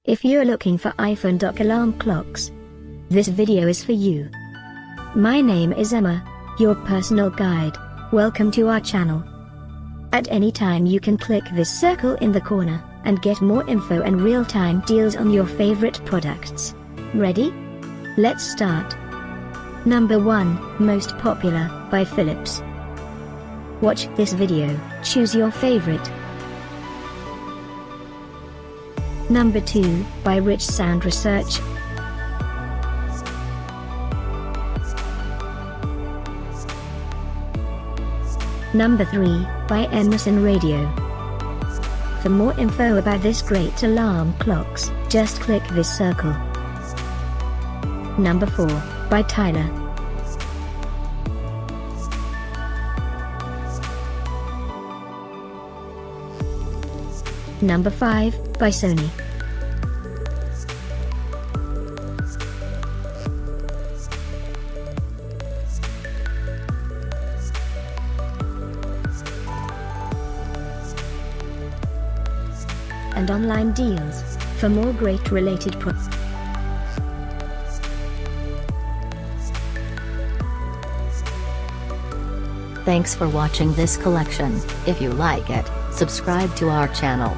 If you're looking for iPhone dock alarm clocks, this video is for you. My name is Emma, your personal guide. Welcome to our channel. At any time you can click this circle in the corner, and get more info and real-time deals on your favorite products. Ready? Let's start. Number 1, Most Popular, by Philips. Watch this video, choose your favorite. Number 2, by Richsound Research. Number 3, by Emerson Radio. For more info about this great alarm clocks, just click this circle. Number 4, by Tyler. Number 5, by Sony. And online deals, for more great related products. Thanks for watching this collection. If you like it, subscribe to our channel.